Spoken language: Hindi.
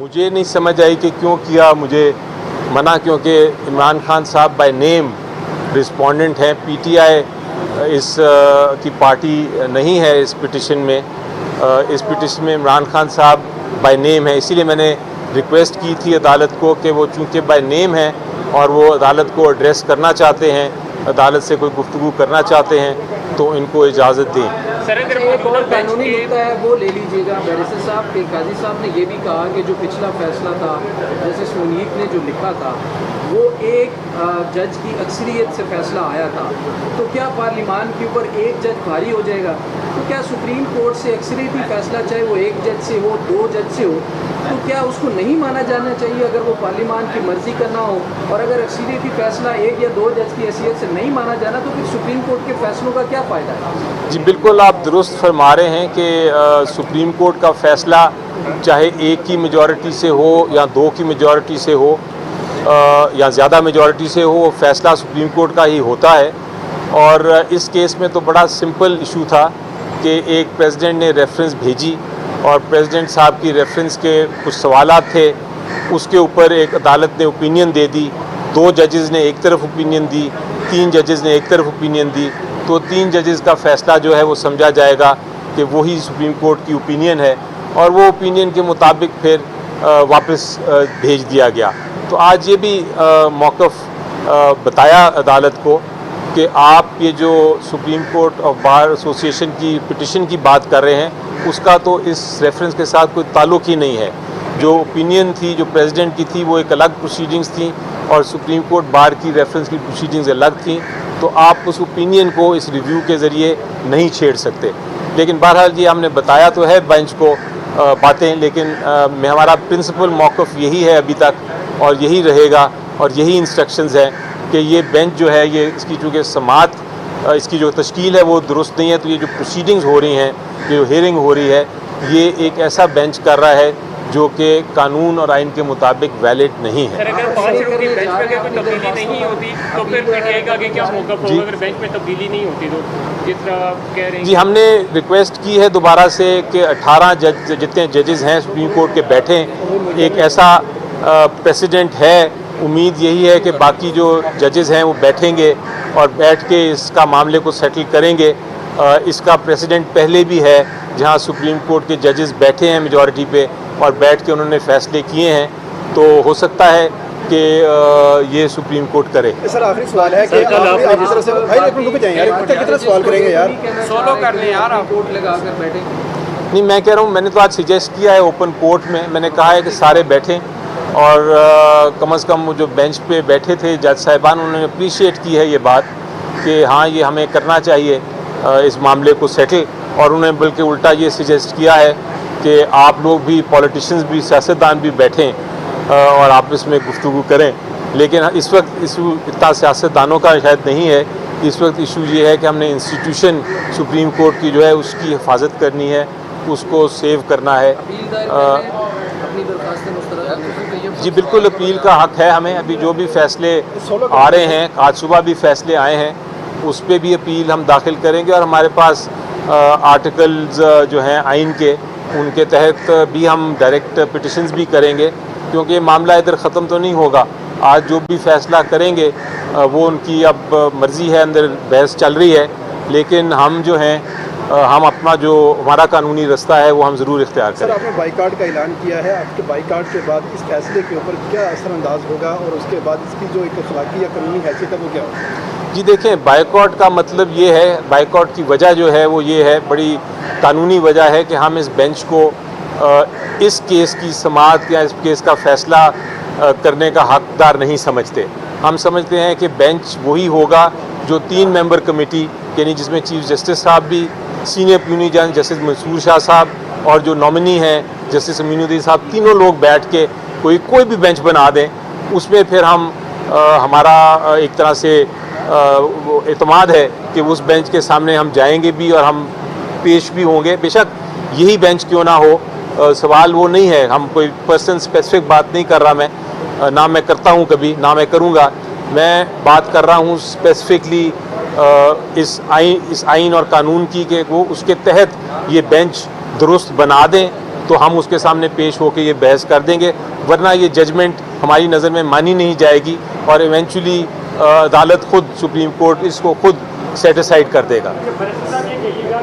मुझे नहीं समझ आई कि क्यों किया मुझे मना, क्योंकि इमरान खान साहब बाय नेम रिस्पोंडेंट हैं। पीटीआई इस की पार्टी नहीं है इस पिटिशन में। इस पिटिशन में इमरान खान साहब बाय नेम है, इसीलिए मैंने रिक्वेस्ट की थी अदालत को कि वो चूँकि बाय नेम है और वो अदालत को एड्रेस करना चाहते हैं, अदालत से कोई गुफ्तगू करना चाहते हैं, तो इनको इजाज़त दें। सर अगर एक और कानूनी मुद्दा है वो ले लीजिएगा। बैरिस्टर साहब के काजी साहब ने ये भी कहा कि जो पिछला फैसला था जस्टिस मुनीब ने जो लिखा था वो एक जज की अक्सरियत से फैसला आया था, तो क्या पार्लिमान के ऊपर एक जज भारी हो जाएगा? तो क्या सुप्रीम कोर्ट से अक्सरियती फैसला चाहे वो एक जज से हो, दो जज से हो, तो क्या उसको नहीं माना जाना चाहिए अगर वो पार्लिमान की मर्जी का ना हो? और अगर अक्सरियती फैसला एक या दो जज की हैसियत से नहीं माना जाना तो फिर सुप्रीम कोर्ट के फैसलों का क्या फ़ायदा है? जी बिल्कुल, आप दुरुस्त फरमा रहे हैं कि सुप्रीम कोर्ट का फ़ैसला चाहे एक की मेजॉरिटी से हो या दो की मेजॉरिटी से हो या ज़्यादा मेजॉरिटी से हो, वो फ़ैसला सुप्रीम कोर्ट का ही होता है। और इस केस में तो बड़ा सिंपल इशू था कि एक प्रेसिडेंट ने रेफरेंस भेजी और प्रेसिडेंट साहब की रेफरेंस के कुछ सवालात थे, उसके ऊपर एक अदालत ने ओपिनियन दे दी। दो जजेस ने एक तरफ ओपिनियन दी, तीन जजेस ने एक तरफ ओपिनियन दी, तो तीन जजेस का फ़ैसला जो है वो समझा जाएगा कि वही सुप्रीम कोर्ट की ओपिनियन है और वो ओपिनियन के मुताबिक फिर वापस भेज दिया गया। तो आज ये भी मौक़िफ़ बताया अदालत को कि आप ये जो supreme court of bar association की पिटिशन की बात कर रहे हैं उसका तो इस रेफरेंस के साथ कोई ताल्लुक़ ही नहीं है। जो ओपिनियन थी जो प्रेसिडेंट की थी वो एक अलग प्रोसीडिंग्स थी और सुप्रीम कोर्ट बार की रेफरेंस की प्रोसीडिंग्स अलग थी, तो आप उस ओपिनियन को इस रिव्यू के ज़रिए नहीं छेड़ सकते। लेकिन बहरहाल ये हमने बताया तो है बेंच को बातें, लेकिन हमारा प्रिंसिपल मौक़िफ़ यही है अभी तक और यही रहेगा और यही इंस्ट्रक्शंस हैं कि ये बेंच जो है ये इसकी चूँकि समात इसकी जो तश्कील है वो दुरुस्त नहीं है, तो ये जो प्रोसीडिंग्स हो रही हैं, जो हियरिंग हो रही है, ये एक ऐसा बेंच कर रहा है जो कि कानून और आइन के मुताबिक वैलिड नहीं है। सर अगर 5 रुपये बेंच पे अगर कोई तब्दीली नहीं होती तो फिर पीटीआई का क्या मौक़िफ़ होगा? अगर बेंच में तब्दीली नहीं होती तो जिस तरह आप कह रहे हैं। जी हमने रिक्वेस्ट की है दोबारा से कि 18 जज जितने जजेस हैं सुप्रीम कोर्ट के बैठे, एक ऐसा प्रेसिडेंट है, उम्मीद यही है कि बाकी जो जजेस हैं वो बैठेंगे और बैठ के इसका मामले को सेटल करेंगे। इसका प्रेसिडेंट पहले भी है जहां सुप्रीम कोर्ट के जजेस बैठे हैं मेजॉरिटी पे और बैठ के उन्होंने फैसले किए हैं, तो हो सकता है कि ये सुप्रीम कोर्ट करे। सर आखिरी सवाल है कि आप जिस तरह से भाई अपन रुक जाएं यार, कितना सवाल करेंगे यार, सोलो कर लें यार, आप कोर्ट लगा कर बैठे। नहीं, मैं कह रहा हूँ, मैंने तो आज सजेस्ट किया है ओपन कोर्ट में, मैंने कहा है कि सारे बैठें और कम से कम जो बेंच पे बैठे थे जज साहिबान, उन्होंने अप्रिशिएट की है ये बात कि हाँ ये हमें करना चाहिए इस मामले को सेटल, और उन्होंने बल्कि उल्टा ये सजेस्ट किया है कि आप लोग भी, पॉलिटिशियंस भी, सियासतदान भी बैठें और आपस में गुफ्तगू करें। लेकिन इस वक्त इशू इतना सियासतदानों का शायद नहीं है, इस वक्त इशू ये है कि हमने इंस्टीट्यूशन सुप्रीम कोर्ट की जो है उसकी हिफाजत करनी है, उसको सेव करना है। जी बिल्कुल, अपील का हक़ है हमें। अभी जो भी फ़ैसले आ रहे हैं, आज सुबह भी फ़ैसले आए हैं, उस पर भी अपील हम दाखिल करेंगे और हमारे पास आर्टिकल्स जो हैं आइन के, उनके तहत भी हम डायरेक्ट पिटिशन्स भी करेंगे, क्योंकि मामला इधर ख़त्म तो नहीं होगा। आज जो भी फ़ैसला करेंगे वो उनकी अब मर्ज़ी है, अंदर बहस चल रही है, लेकिन हम जो हैं हम अपना जो हमारा कानूनी रास्ता है वो हम ज़रूर इख्तियार करें। सर आपने बाइकाट का ऐलान किया है, आपके बाइकाट के बाद इस फैसले के ऊपर क्या असरअंदाज होगा और उसके बाद इसकी जो एक अखलाकी या कानूनी हैसियत है वो क्या होगा? जी देखें, बाइकआउट का मतलब ये है, बाइकआउट की वजह जो है वो ये है, बड़ी कानूनी वजह है कि हम इस बेंच को इस केस की समाअत या इस केस का फ़ैसला करने का हकदार नहीं समझते। हम समझते हैं कि बेंच वही होगा जो 3 मेंबर कमेटी, यानी जिसमें चीफ जस्टिस साहब भी, सीनियर प्यूनी जज जस्टिस मंसूर शाह साहब और जो नॉमिनी हैं जस्टिस अमीनुद्दीन साहब, तीनों लोग बैठ के कोई भी बेंच बना दें, उसमें फिर हम हमारा एक तरह से वो एतमाद है कि उस बेंच के सामने हम जाएंगे भी और हम पेश भी होंगे। बेशक यही बेंच क्यों ना हो, सवाल वो नहीं है, हम कोई पर्सन स्पेसिफिक बात नहीं कर रहा, मैं ना मैं करता हूँ कभी, ना मैं करूँगा। मैं बात कर रहा हूँ स्पेसिफिकली इस आइन और कानून की कि वो उसके तहत ये बेंच दुरुस्त बना दें तो हम उसके सामने पेश होकर ये बहस कर देंगे, वरना ये जजमेंट हमारी नज़र में मानी नहीं जाएगी और इवेंचुअली अदालत खुद, सुप्रीम कोर्ट इसको खुद सेटिसाइड कर देगा।